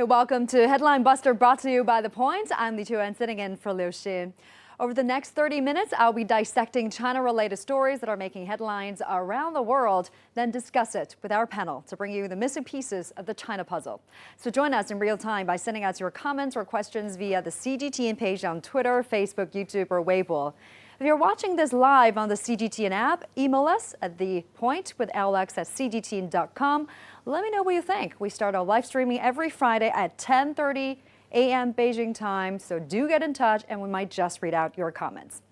Welcome to Headline Buster, brought to you by The Point. I'm Li Chuan, sitting in for Liu Xin. Over the next 30 minutes, I'll be dissecting China-related stories that are making headlines around the world, then discuss it with our panel to bring you the missing pieces of the China puzzle. So join us in real time by sending us your comments or questions via the CGTN page on Twitter, Facebook, YouTube, or Weibo. If you're watching this live on the CGTN app, email us at thepoint@cgtn.com. Let me know what you think. We start our live streaming every Friday at 10:30 a.m. Beijing time, so do get in touch and we might just read out your comments.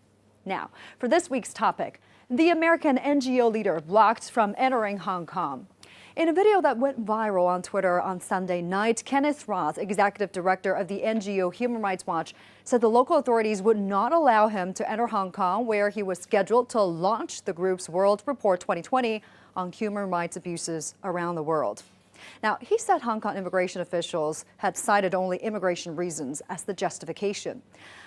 Now, for this week's topic, the American NGO leader blocked from entering Hong Kong. In a video that went viral on Twitter on Sunday night, Kenneth Roth, executive director of the NGO Human Rights Watch, said the local authorities would not allow him to enter Hong Kong, where he was scheduled to launch the group's World Report 2020 on human rights abuses around the world. Now, he said Hong Kong immigration officials had cited only immigration reasons as the justification.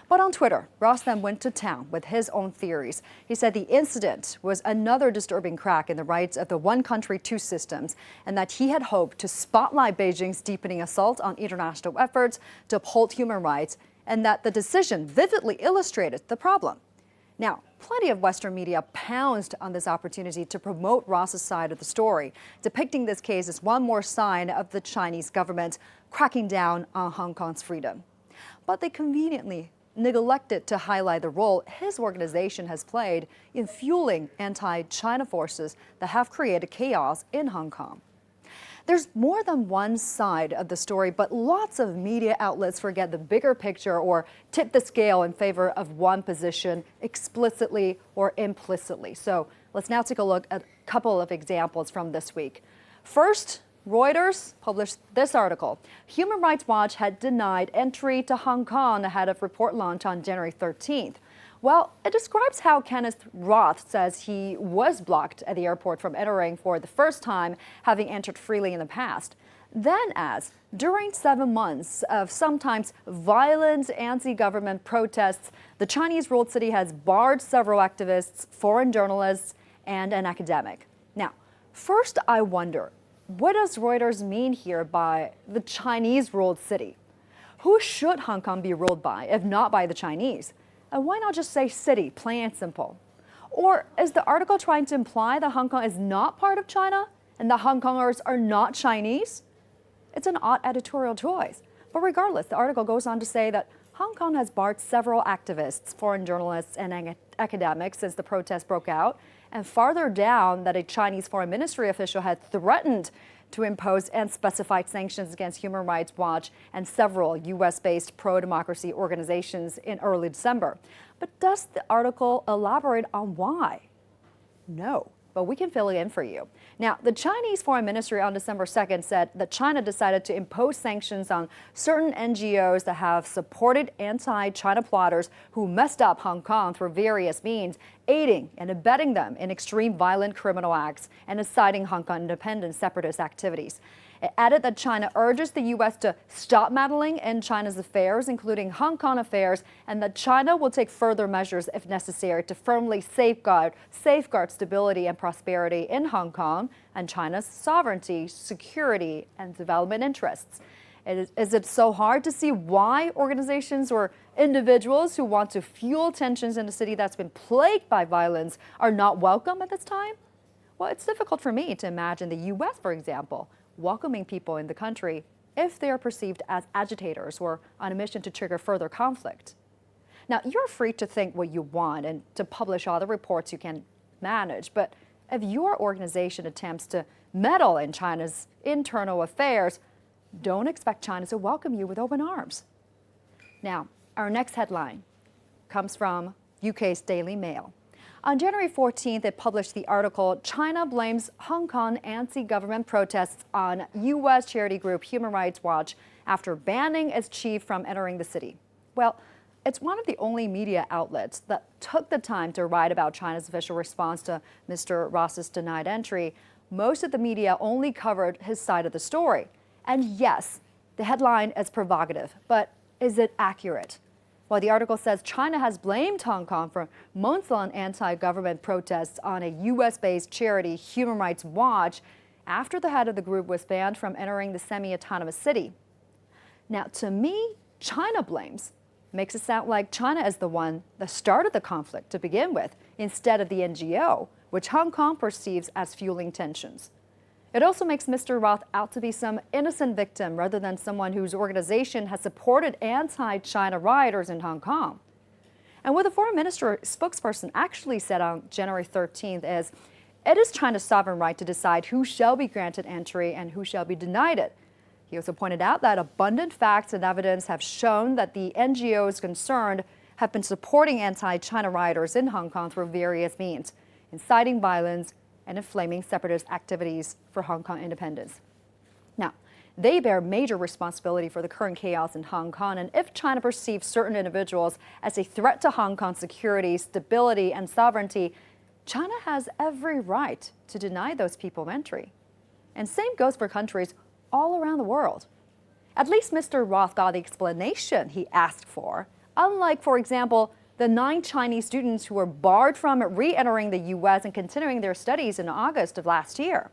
But on Twitter, Ross then went to town with his own theories. He said the incident was another disturbing crack in the rights of the one country, two systems, and that he had hoped to spotlight Beijing's deepening assault on international efforts to uphold human rights, and that the decision vividly illustrated the problem. Now, plenty of Western media pounced on this opportunity to promote Ross's side of the story, depicting this case as one more sign of the Chinese government cracking down on Hong Kong's freedom. But they conveniently neglected to highlight the role his organization has played in fueling anti-China forces that have created chaos in Hong Kong. There's more than one side of the story, but lots of media outlets forget the bigger picture or tip the scale in favor of one position explicitly or implicitly. So let's now take a look at a couple of examples from this week. First, Reuters published this article. Human Rights Watch had denied entry to Hong Kong ahead of report launch on January 13th. Well, it describes how Kenneth Roth says he was blocked at the airport from entering for the first time, having entered freely in the past. Then as, during 7 months of sometimes violent anti-government protests, the Chinese-ruled city has barred several activists, foreign journalists, and an academic. Now, first I wonder, what does Reuters mean here by the Chinese-ruled city? Who should Hong Kong be ruled by, if not by the Chinese? And why not just say city, plain and simple? Or is the article trying to imply that Hong Kong is not part of China and that Hong Kongers are not Chinese? It's an odd editorial choice. But regardless, the article goes on to say that Hong Kong has barred several activists, foreign journalists, and academics since the protests broke out, and farther down that a Chinese foreign ministry official had threatened to impose unspecified sanctions against Human Rights Watch and several U.S.-based pro-democracy organizations in early December. But does the article elaborate on why? No, but we can fill it in for you. Now, the Chinese Foreign Ministry on December 2nd said that China decided to impose sanctions on certain NGOs that have supported anti-China plotters who messed up Hong Kong through various means, aiding and abetting them in extreme violent criminal acts and inciting Hong Kong independent separatist activities. It added that China urges the U.S. to stop meddling in China's affairs, including Hong Kong affairs, and that China will take further measures if necessary to firmly safeguard stability and prosperity in Hong Kong and China's sovereignty, security, and development interests. Is it so hard to see why organizations or individuals who want to fuel tensions in a city that's been plagued by violence are not welcome at this time? Well, it's difficult for me to imagine the U.S., for example, welcoming people in the country if they are perceived as agitators or on a mission to trigger further conflict. Now, you're free to think what you want and to publish all the reports you can manage, but if your organization attempts to meddle in China's internal affairs, don't expect China to welcome you with open arms. Now, our next headline comes from UK's Daily Mail. On January 14th, it published the article, China blames Hong Kong anti-government protests on U.S. charity group Human Rights Watch after banning its chief from entering the city. Well, it's one of the only media outlets that took the time to write about China's official response to Mr. Ross's denied entry. Most of the media only covered his side of the story. And yes, the headline is provocative, but is it accurate? Well, the article says China has blamed Hong Kong for months-long anti-government protests on a U.S.-based charity, Human Rights Watch, after the head of the group was banned from entering the semi-autonomous city. Now, to me, China blames. Makes it sound like China is the one that started the conflict to begin with, instead of the NGO, which Hong Kong perceives as fueling tensions. It also makes Mr. Roth out to be some innocent victim rather than someone whose organization has supported anti-China rioters in Hong Kong. And what the foreign minister spokesperson actually said on January 13th is, it is China's sovereign right to decide who shall be granted entry and who shall be denied it. He also pointed out that abundant facts and evidence have shown that the NGOs concerned have been supporting anti-China rioters in Hong Kong through various means, inciting violence and inflaming separatist activities for Hong Kong independence. Now, they bear major responsibility for the current chaos in Hong Kong, and if China perceives certain individuals as a threat to Hong Kong's security, stability, and sovereignty, China has every right to deny those people entry. And same goes for countries all around the world. At least Mr. Roth got the explanation he asked for, unlike, for example, the 9 Chinese students who were barred from re-entering the U.S. and continuing their studies in August of last year.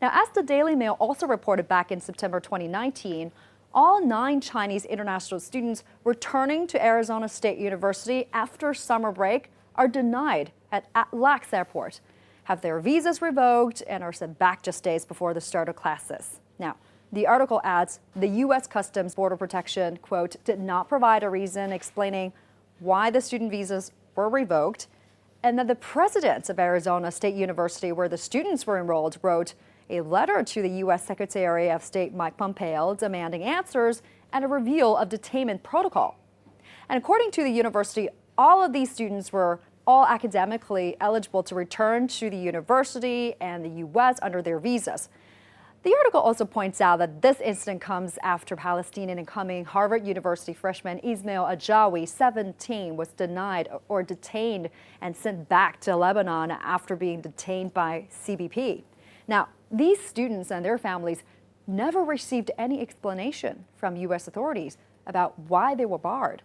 Now, as the Daily Mail also reported back in September 2019, all 9 Chinese international students returning to Arizona State University after summer break are denied at LAX Airport, have their visas revoked, and are sent back just days before the start of classes. Now, the article adds the U.S. Customs Border Protection, quote, did not provide a reason explaining why the student visas were revoked, and that the president of Arizona State University, where the students were enrolled, wrote a letter to the U.S. Secretary of State Mike Pompeo demanding answers and a review of detainment protocol. And according to the university, all of these students were all academically eligible to return to the university and the U.S. under their visas. The article also points out that this incident comes after Palestinian incoming Harvard University freshman Ismail Ajawi, 17, was denied or detained and sent back to Lebanon after being detained by CBP. Now, these students and their families never received any explanation from U.S. authorities about why they were barred.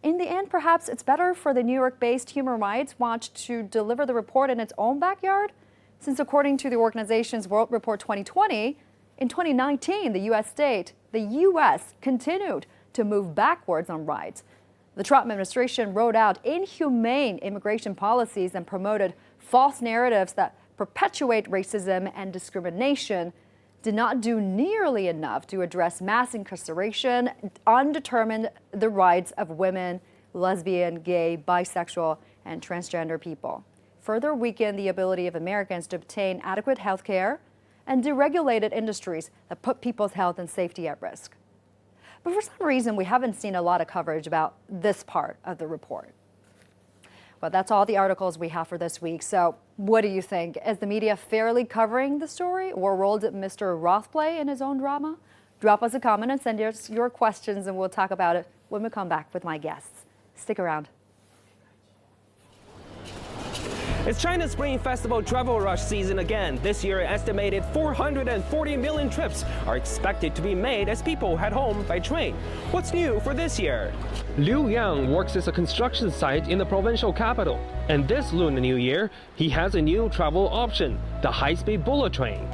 In the end, perhaps it's better for the New York-based Human Rights Watch to deliver the report in its own backyard, since according to the organization's World Report 2020, in 2019, the U.S. continued to move backwards on rights. The Trump administration rolled out inhumane immigration policies and promoted false narratives that perpetuate racism and discrimination, did not do nearly enough to address mass incarceration, undermine the rights of women, lesbian, gay, bisexual, and transgender people, further weakened the ability of Americans to obtain adequate health care, and deregulated industries that put people's health and safety at risk. But for some reason, we haven't seen a lot of coverage about this part of the report. Well, that's all the articles we have for this week. So what do you think? Is the media fairly covering the story, or role did Mr. Roth play in his own drama? Drop us a comment and send us your questions, and we'll talk about it when we come back with my guests. Stick around. It's China's Spring Festival travel rush season again. This year, an estimated 440 million trips are expected to be made as people head home by train. What's new for this year? Liu Yang works as a construction site in the provincial capital. And this Lunar New Year, he has a new travel option, the high-speed bullet train.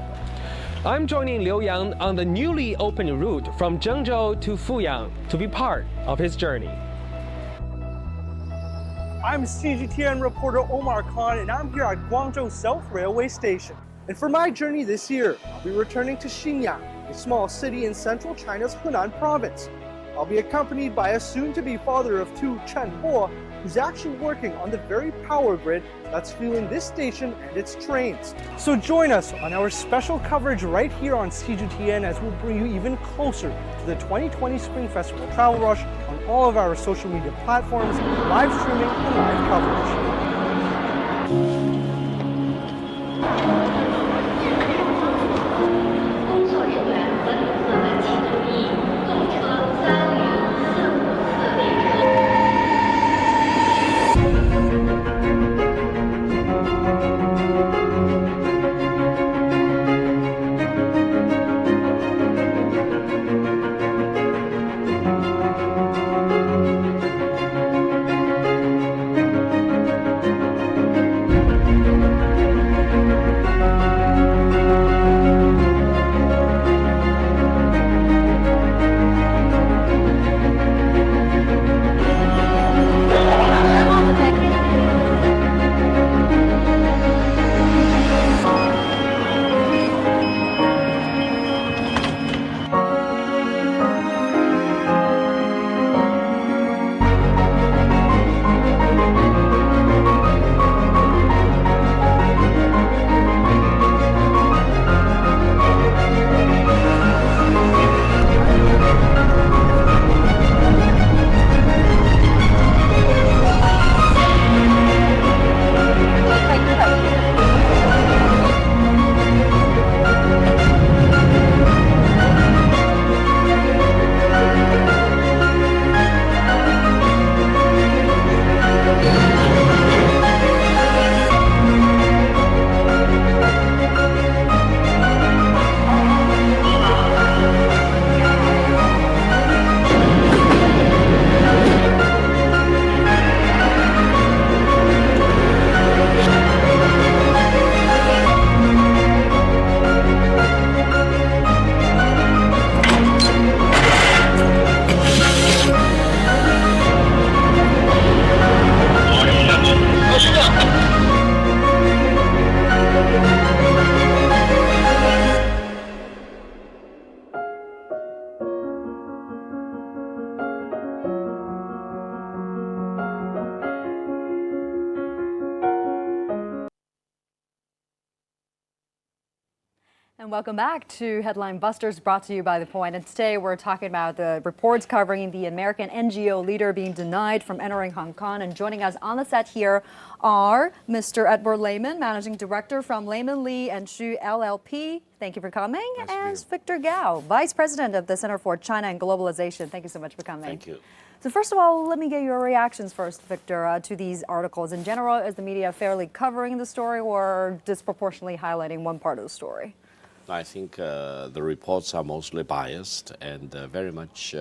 I'm joining Liu Yang on the newly opened route from Zhengzhou to Fuyang to be part of his journey. I'm CGTN reporter Omar Khan, and I'm here at Guangzhou South Railway Station. And for my journey this year, I'll be returning to Xinyang, a small city in central China's Hunan province. I'll be accompanied by a soon-to-be father of 2, Chen Bo, who's actually working on the very power grid that's fueling this station and its trains. So join us on our special coverage right here on CGTN as we'll bring you even closer to the 2020 Spring Festival Travel Rush on all of our social media platforms, live streaming, and live coverage. And welcome back to Headline Busters, brought to you by The Point. And today we're talking about the reports covering the American NGO leader being denied from entering Hong Kong. And joining us on the set here are Mr. Edward Lehman, Managing Director from Lehman Lee and Xu LLP. Thank you for coming. Nice and Victor Gao, Vice President of the Center for China and Globalization. Thank you so much for coming. Thank you. So first of all, let me get your reactions first, Victor, to these articles. In general, is the media fairly covering the story or disproportionately highlighting one part of the story? I think the reports are mostly biased and very much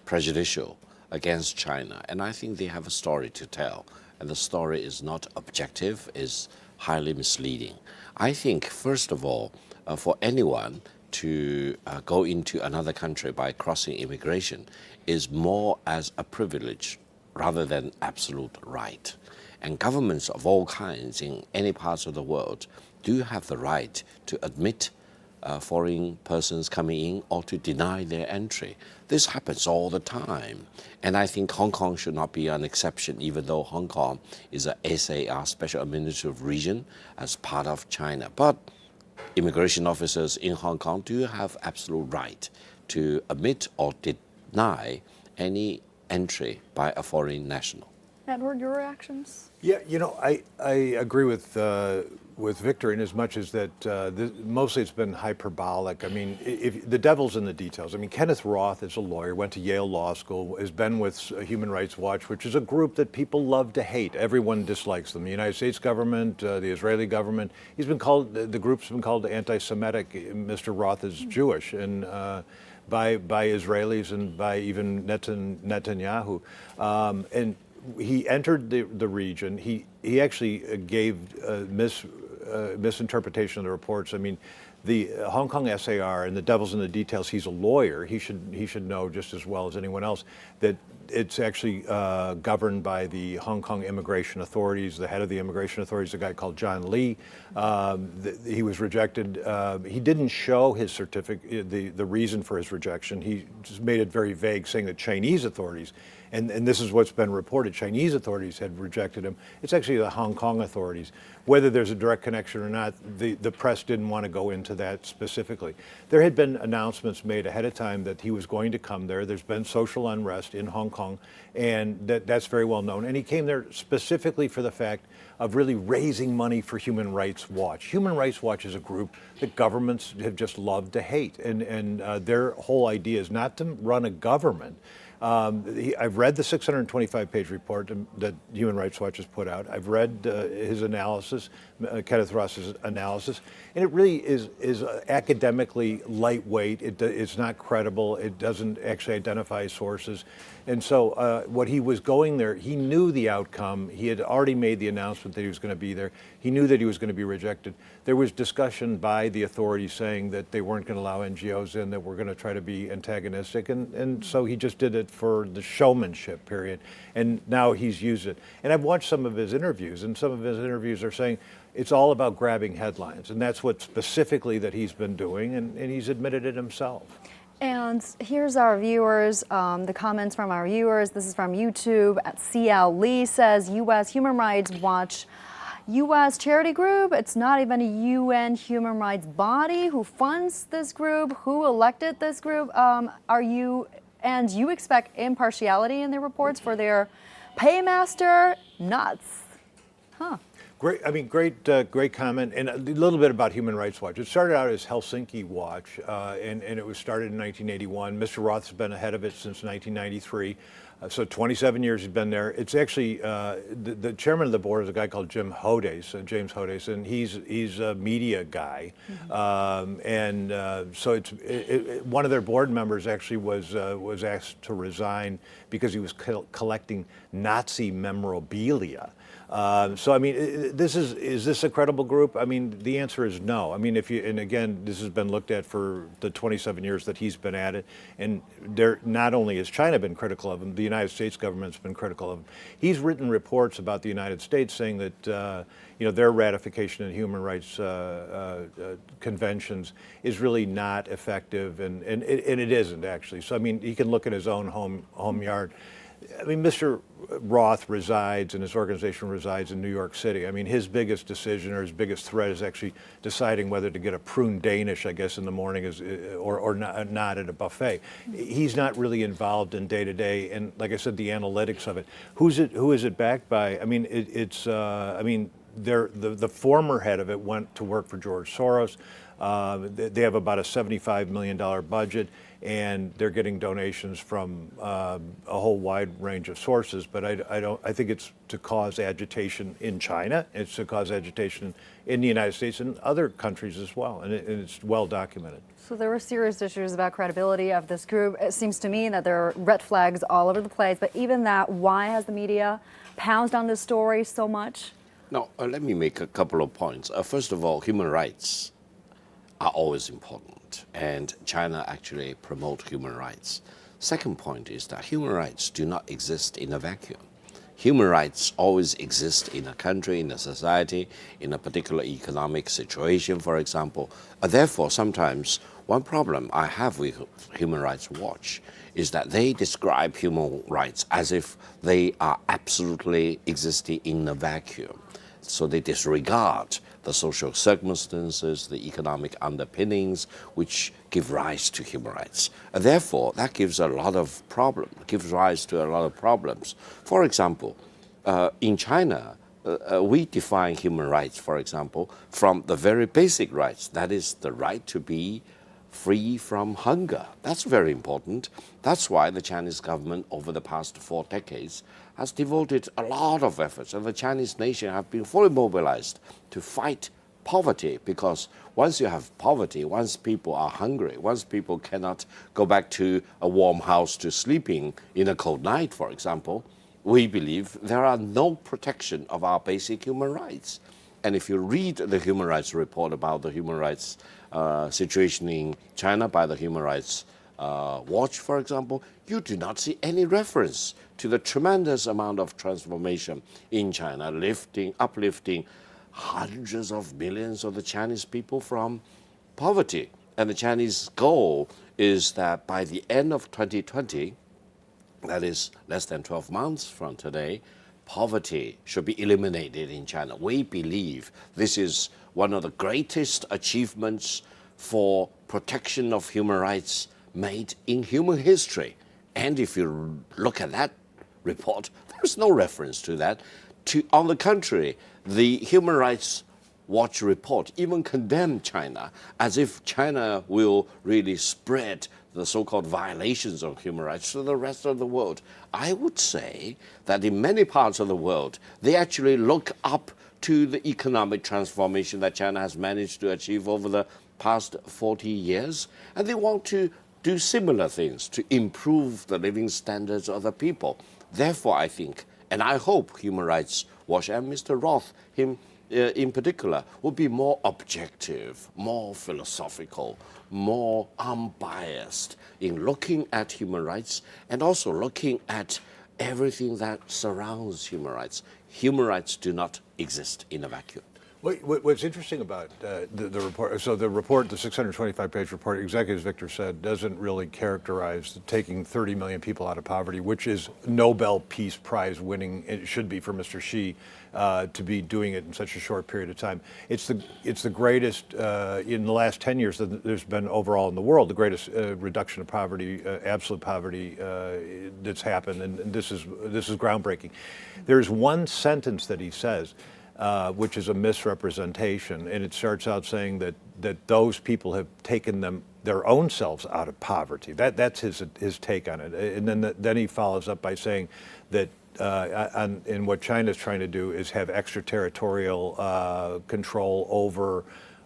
prejudicial against China. And I think they have a story to tell. And the story is not objective, is highly misleading. I think, first of all, for anyone to go into another country by crossing immigration is more as a privilege rather than absolute right. And governments of all kinds in any parts of the world do have the right to admit foreign persons coming in or to deny their entry. This happens all the time. And I think Hong Kong should not be an exception, even though Hong Kong is a SAR, Special Administrative Region, as part of China. But immigration officers in Hong Kong do have absolute right to admit or deny any entry by a foreign national. Edward, your reactions? Yeah, you know, I agree with Victor in as much as that mostly it's been hyperbolic. I mean, if the devil's in the details. I mean, Kenneth Roth is a lawyer, went to Yale Law School, has been with Human Rights Watch, which is a group that people love to hate. Everyone dislikes them. The United States government, the Israeli government. He's been called, the group's been called anti-Semitic. Mr. Roth is Jewish, and by Israelis and by even Netanyahu. And he entered the region. He actually gave misinterpretation of the reports. I mean, the Hong Kong SAR, and the devil's in the details. He's a lawyer. He should know just as well as anyone else that it's actually governed by the Hong Kong immigration authorities. The head of the immigration authorities, a guy called John Lee. He was rejected. He didn't show his certificate, the reason for his rejection. He just made it very vague, saying that Chinese authorities, and this is what's been reported, Chinese authorities had rejected him. It's actually the Hong Kong authorities. Whether there's a direct connection or not, the press didn't want to go into that specifically. There had been announcements made ahead of time that he was going to come there. There's been social unrest in Hong Kong, and that's very well known. And he came there specifically for the fact of really raising money for Human Rights Watch. Human Rights Watch is a group that governments have just loved to hate, and their whole idea is not to run a government. I've read the 625-page report that Human Rights Watch has put out. I've read his analysis, Kenneth Roth's analysis, and it really is academically lightweight. It's not credible. It doesn't actually identify sources. And so what he was going there, he knew the outcome. He had already made the announcement that he was going to be there. He knew that he was going to be rejected. There was discussion by the authorities saying that they weren't going to allow NGOs in, that we're going to try to be antagonistic. And so he just did it for the showmanship period. And now he's used it. And I've watched some of his interviews, and some of his interviews are saying it's all about grabbing headlines. And that's what specifically that he's been doing, and he's admitted it himself. And here's our viewers, the comments from our viewers. This is from YouTube. CL Lee says, U.S. Human Rights Watch, U.S. charity group. It's not even a UN human rights body. Who funds this group? Who elected this group? You expect impartiality in their reports for their paymaster? Nuts. Huh. Great, I mean, great comment, and a little bit about Human Rights Watch. It started out as Helsinki Watch, and it was started in 1981. Mr. Roth's been ahead of it since 1993, so 27 years he's been there. It's actually, the chairman of the board is a guy called James Hodes, and he's a media guy. So one of their board members actually was asked to resign because he was collecting Nazi memorabilia. So I mean, is this a credible group? I mean, the answer is no. I mean, and again, this has been looked at for the 27 years that he's been at it, and not only has China been critical of him, the United States government's been critical of him. He's written reports about the United States saying that their ratification in human rights conventions is really not effective, and it isn't actually. So I mean, he can look at his own home yard. I mean, Mr. Roth resides and his organization resides in New York City. I mean, his biggest decision or his biggest threat is actually deciding whether to get a prune Danish, I guess, in the morning or not at a buffet. He's not really involved in day to day, and like I said, the analytics of it. Who is it backed by? I mean, the former head of it went to work for George Soros. They have about a $75 million budget, and they're getting donations from a whole wide range of sources. But I think it's to cause agitation in China. It's to cause agitation in the United States and other countries as well, and it's well documented. So there were serious issues about credibility of this group. It seems to me that there are red flags all over the place. But even that, why has the media pounced on this story so much? Now, let me make a couple of points. First of all, human rights are always important, and China actually promotes human rights. Second point is that human rights do not exist in a vacuum. Human rights always exist in a country, in a society, in a particular economic situation, for example. Therefore, sometimes one problem I have with Human Rights Watch is that they describe human rights as if they are absolutely existing in a vacuum. So they disregard the social circumstances, the economic underpinnings, which give rise to human rights. Therefore, that gives rise to a lot of problems. For example, in China, we define human rights, for example, from the very basic rights, that is the right to be free from hunger. That's very important. That's why the Chinese government over the past 4 decades has devoted a lot of efforts, and the Chinese nation have been fully mobilized to fight poverty, because once you have poverty, once people are hungry, once people cannot go back to a warm house to sleeping in a cold night, for example, we believe there are no protection of our basic human rights. And if you read the Human Rights Report about the human rights situation in China by the Human Rights Watch, for example, you do not see any reference to the tremendous amount of transformation in China, uplifting hundreds of millions of the Chinese people from poverty. And the Chinese goal is that by the end of 2020, that is less than 12 months from today, poverty should be eliminated in China. We believe this is one of the greatest achievements for protection of human rights made in human history. And if you look at that report, there's no reference to that. On the contrary, the Human Rights Watch report even condemned China as if China will really spread the so-called violations of human rights to the rest of the world. I would say that in many parts of the world, they actually look up to the economic transformation that China has managed to achieve over the past 40 years, and they want to do similar things to improve the living standards of the people. Therefore, I think, and I hope Human Rights Watch and Mr. Roth, him in particular, will be more objective, more philosophical, more unbiased in looking at human rights and also looking at everything that surrounds human rights. Human rights do not exist in a vacuum. What's interesting about the report, so the report, the 625-page report, exactly as Victor said, doesn't really characterize taking 30 million people out of poverty, which is Nobel Peace Prize winning, it should be for Mr. Xi, to be doing it in such a short period of time. It's the greatest, in the last 10 years that there's been overall in the world, the greatest reduction of poverty, absolute poverty that's happened, and this is groundbreaking. There's one sentence that he says, which is a misrepresentation, and it starts out saying that those people have taken their own selves out of poverty. That's his take on it, and then he follows up by saying that and what China's trying to do is have extraterritorial control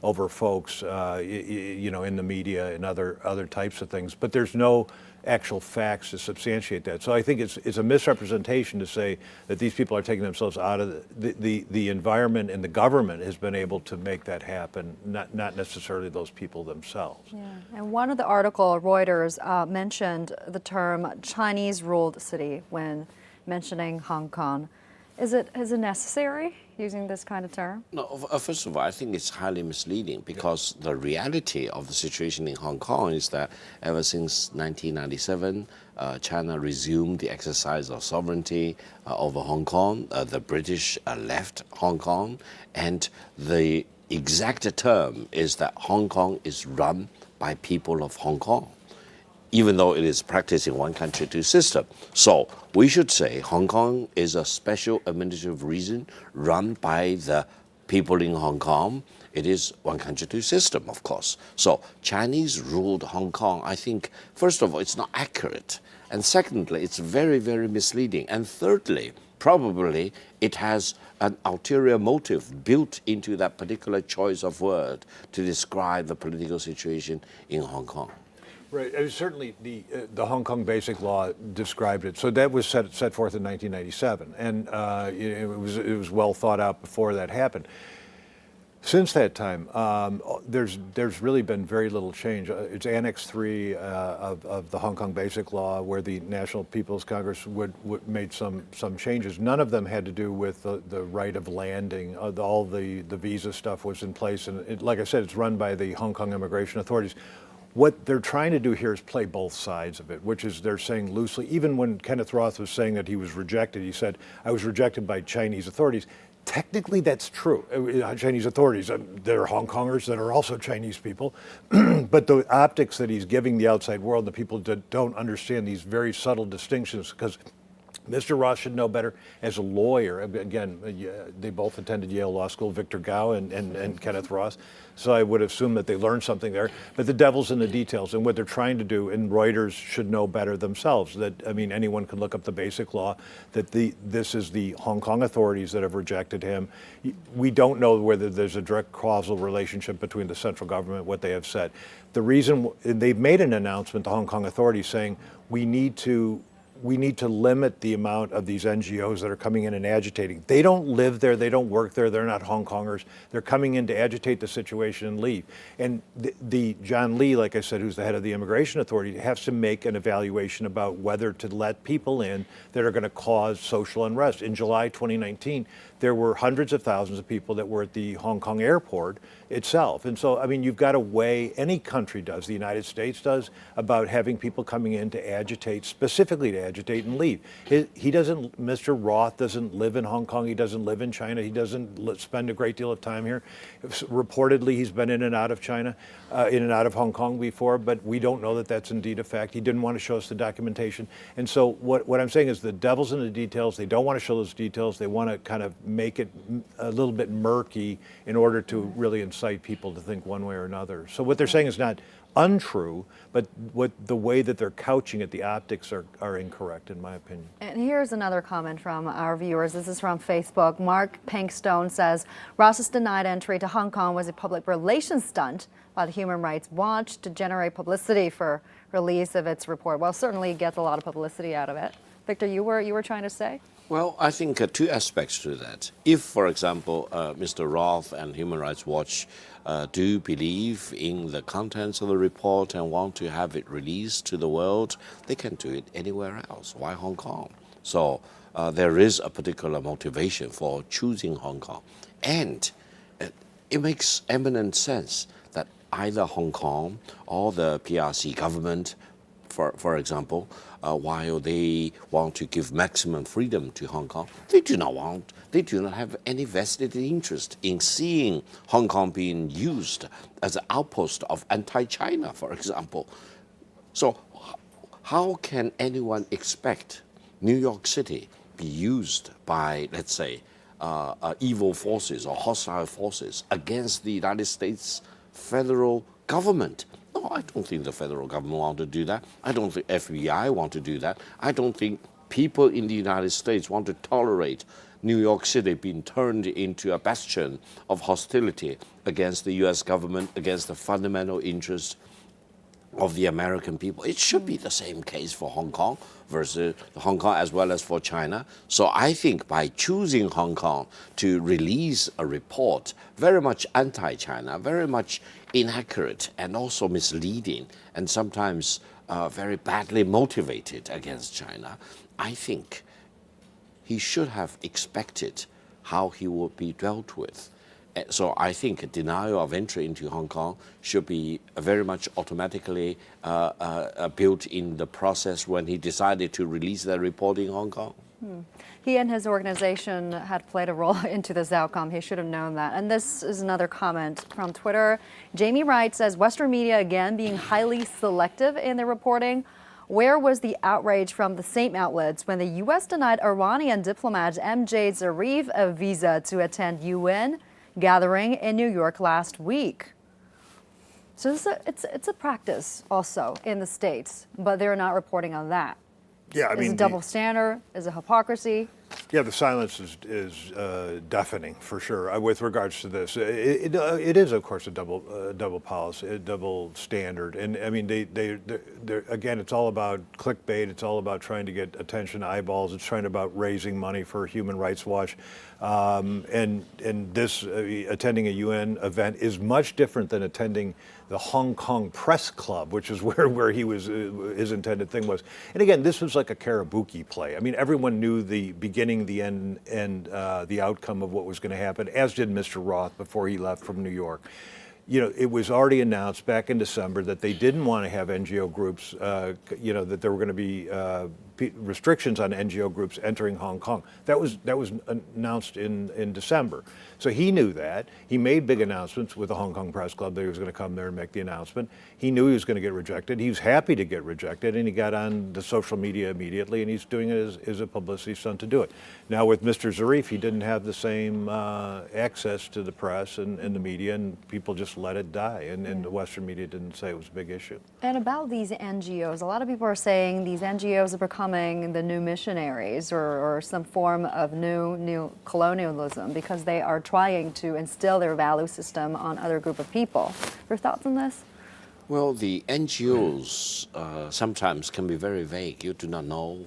over folks, in the media and other types of things. But there's no actual facts to substantiate that. So I think it's a misrepresentation to say that these people are taking themselves out of the environment, and the government has been able to make that happen, not necessarily those people themselves. Yeah. And one of the article, Reuters, mentioned the term Chinese-ruled city when mentioning Hong Kong. Is it necessary? using this kind of term? No, first of all, I think it's highly misleading because the reality of the situation in Hong Kong is that ever since 1997, China resumed the exercise of sovereignty over Hong Kong. The British left Hong Kong, and the exact term is that Hong Kong is run by people of Hong Kong, even though it is practicing one country, two system. So we should say Hong Kong is a special administrative region run by the people in Hong Kong. It is one country, two system, of course. So Chinese ruled Hong Kong, I think, first of all, it's not accurate. And secondly, it's very, very misleading. And thirdly, probably it has an ulterior motive built into that particular choice of word to describe the political situation in Hong Kong. Right. Certainly, the Hong Kong Basic Law described it. So that was set forth in 1997, and it was well thought out before that happened. Since that time, there's really been very little change. It's Annex 3 of the Hong Kong Basic Law, where the National People's Congress would made some changes. None of them had to do with the right of landing. All the visa stuff was in place, and like I said, it's run by the Hong Kong immigration authorities. What they're trying to do here is play both sides of it, which is they're saying loosely, even when Kenneth Roth was saying that he was rejected, he said, I was rejected by Chinese authorities. Technically, that's true. Chinese authorities, there are Hong Kongers that are also Chinese people, but the optics that he's giving the outside world, the people that don't understand these very subtle distinctions, because Mr. Roth should know better as a lawyer. Again, they both attended Yale Law School, Victor Gao and Kenneth Roth. So I would assume that they learned something there. But the devil's in the details, and what they're trying to do, and Reuters should know better themselves, that, I mean, anyone can look up the basic law, that this is the Hong Kong authorities that have rejected him. We don't know whether there's a direct causal relationship between the central government, what they have said. The reason, and they've made an announcement, the Hong Kong authorities, saying we need to limit the amount of these NGOs that are coming in and agitating. They don't live there, they don't work there, they're not Hong Kongers. They're coming in to agitate the situation and leave. And the John Lee, like I said, who's the head of the immigration authority, has to make an evaluation about whether to let people in that are going to cause social unrest. In July 2019, there were hundreds of thousands of people that were at the Hong Kong airport itself. And so, I mean, you've got a way, any country does, the United States does, about having people coming in to agitate, specifically to agitate and leave. He doesn't, Mr. Roth doesn't live in Hong Kong, he doesn't live in China, he doesn't spend a great deal of time here. Reportedly, he's been in and out of China, in and out of Hong Kong before, but we don't know that that's indeed a fact. He didn't want to show us the documentation. And so what I'm saying is the devil's in the details. They don't want to show those details. They want to kind of make it a little bit murky in order to really incite people to think one way or another. So what they're saying is not untrue, but the way that they're couching it, the optics are incorrect, in my opinion. And here's another comment from our viewers. This is from Facebook. Mark Pinkstone says, Ross's denied entry to Hong Kong was a public relations stunt by the Human Rights Watch to generate publicity for release of its report. Well, certainly gets a lot of publicity out of it. Victor, you were trying to say? Well, I think two aspects to that. If, for example, Mr. Roth and Human Rights Watch do believe in the contents of the report and want to have it released to the world, they can do it anywhere else. Why Hong Kong? So there is a particular motivation for choosing Hong Kong. And it makes eminent sense that either Hong Kong or the PRC government, for example, while they want to give maximum freedom to Hong Kong, they do not have any vested interest in seeing Hong Kong being used as an outpost of anti-China, for example. So how can anyone expect New York City be used by, let's say, evil forces or hostile forces against the United States federal government? No, I don't think the federal government want to do that. I don't think FBI want to do that. I don't think people in the United States want to tolerate New York City being turned into a bastion of hostility against the U.S. government, against the fundamental interests of the American people. It should be the same case for Hong Kong versus Hong Kong as well as for China. So I think by choosing Hong Kong to release a report very much anti-China, very much inaccurate and also misleading and sometimes very badly motivated against China, I think he should have expected how he would be dealt with. So I think a denial of entry into Hong Kong should be very much automatically built in the process when he decided to release that report in Hong Kong. He and his organization had played a role into this outcome. He should have known that. And this is another comment from Twitter. Jamie Wright says, Western media again being highly selective in their reporting. Where was the outrage from the same outlets when the U.S. denied Iranian diplomat MJ Zarif a visa to attend UN gathering in New York last week? So it's a practice also in the States, but they're not reporting on that. Yeah, I mean, is it double standard? Is it hypocrisy? Yeah, the silence is deafening for sure with regards to this. It is, of course, a double policy, a double standard, and I mean, they're again, it's all about clickbait. It's all about trying to get attention, eyeballs. It's trying about raising money for Human Rights Watch, and this attending a UN event is much different than attending the Hong Kong Press Club, which is where he was, his intended thing was. And again, this was like a karabuki play. I mean, everyone knew the beginning, the end, and the outcome of what was going to happen, as did Mr. Roth before he left from New York. You know, it was already announced back in December that they didn't want to have NGO groups, you know, that there were going to be restrictions on NGO groups entering Hong Kong. That was announced in December. So he knew that. He made big announcements with the Hong Kong Press Club that he was going to come there and make the announcement. He knew he was going to get rejected. He was happy to get rejected, and he got on the social media immediately, and he's doing it as a publicity stunt to do it. Now with Mr. Zarif, he didn't have the same access to the press and the media, and people just let it die, and the Western media didn't say it was a big issue. And about these NGOs, a lot of people are saying these NGOs are becoming the new missionaries or some form of new colonialism because they are trying to instill their value system on other group of people. Your thoughts on this? Well, the NGOs sometimes can be very vague. You do not know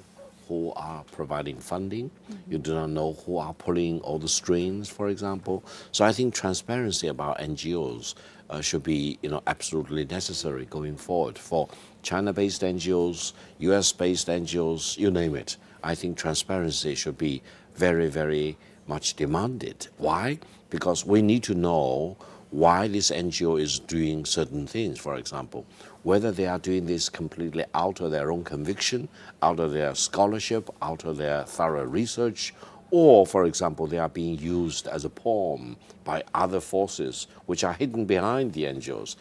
who are providing funding. You do not know who are pulling all the strings, for example. So I think transparency about NGOs should be, absolutely necessary going forward for China-based NGOs, US-based NGOs, you name it. I think transparency should be very, very much demanded. Why? Because we need to know why this NGO is doing certain things, for example, whether they are doing this completely out of their own conviction, out of their scholarship, out of their thorough research, or, for example, they are being used as a pawn by other forces which are hidden behind the NGOs.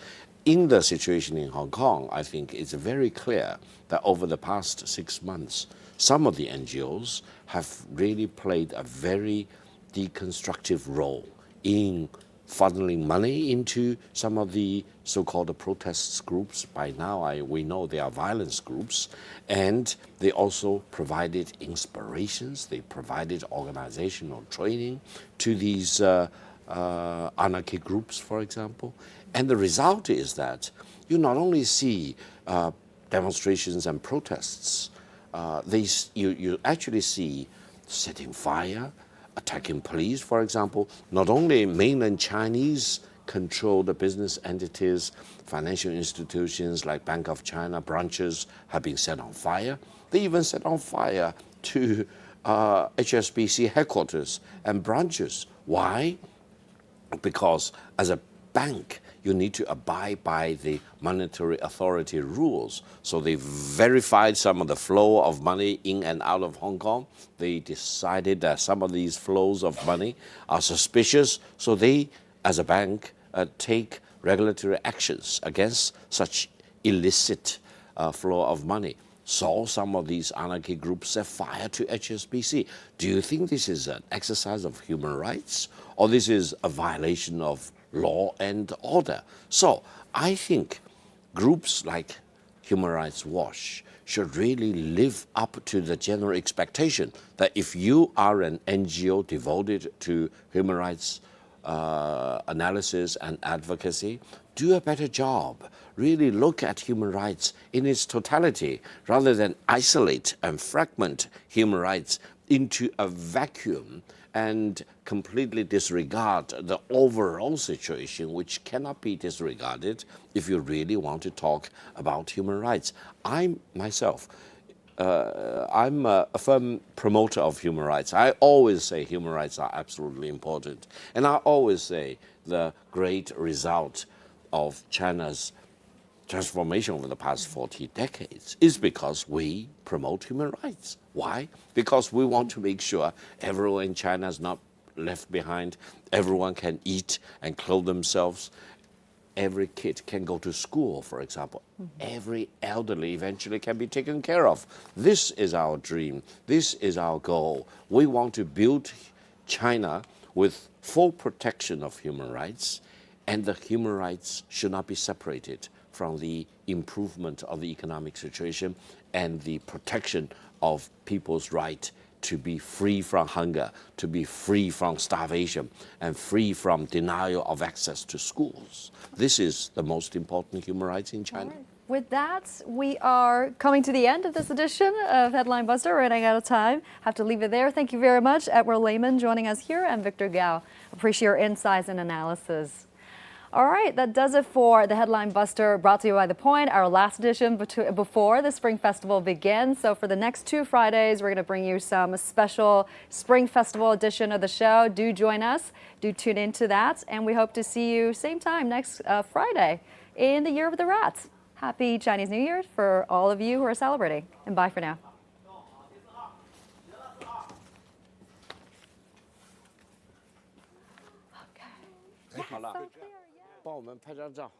In the situation in Hong Kong, I think it's very clear that over the past 6 months, some of the NGOs have really played a very deconstructive role in funneling money into some of the so-called protests groups. By now, we know they are violence groups. And they also provided inspirations. They provided organizational training to these anarchy groups, for example. And the result is that you not only see demonstrations and protests, you actually see setting fire, attacking police, for example. Not only mainland Chinese controlled business entities, financial institutions like Bank of China branches have been set on fire. They even set on fire to HSBC headquarters and branches. Why? Because as a bank, you need to abide by the monetary authority rules. So they verified some of the flow of money in and out of Hong Kong. They decided that some of these flows of money are suspicious. So they, as a bank, take regulatory actions against such illicit flow of money. So some of these anarchy groups set fire to HSBC. Do you think this is an exercise of human rights, or this is a violation of law and order? So I think groups like Human Rights Watch should really live up to the general expectation that if you are an NGO devoted to human rights analysis and advocacy, do a better job. Really look at human rights in its totality rather than isolate and fragment human rights into a vacuum and completely disregard the overall situation, which cannot be disregarded if you really want to talk about human rights. I myself I'm a firm promoter of human rights. I always say human rights are absolutely important. And I always say the great result of China's transformation over the past 40 decades is because we promote human rights. Why? Because we want to make sure everyone in China is not left behind, everyone can eat and clothe themselves. Every kid can go to school, for example. Every elderly eventually can be taken care of. This is our dream. This is our goal. We want to build China with full protection of human rights, and the human rights should not be separated from the improvement of the economic situation and the protection of people's right to be free from hunger, to be free from starvation, and free from denial of access to schools. This is the most important human rights in China. Right. With that, we are coming to the end of this edition of Headline Buster. Running out of time. Have to leave it there. Thank you very much, Edward Lehman, joining us here, and Victor Gao. Appreciate your insights and analysis. All right, that does it for the Headline Buster, brought to you by The Point, our last edition before the Spring Festival begins. So for the next 2 Fridays, we're going to bring you some special Spring Festival edition of the show. Do join us. Do tune into that. And we hope to see you same time next Friday in the Year of the Rat. Happy Chinese New Year for all of you who are celebrating. And bye for now. 好了，帮我们拍张照。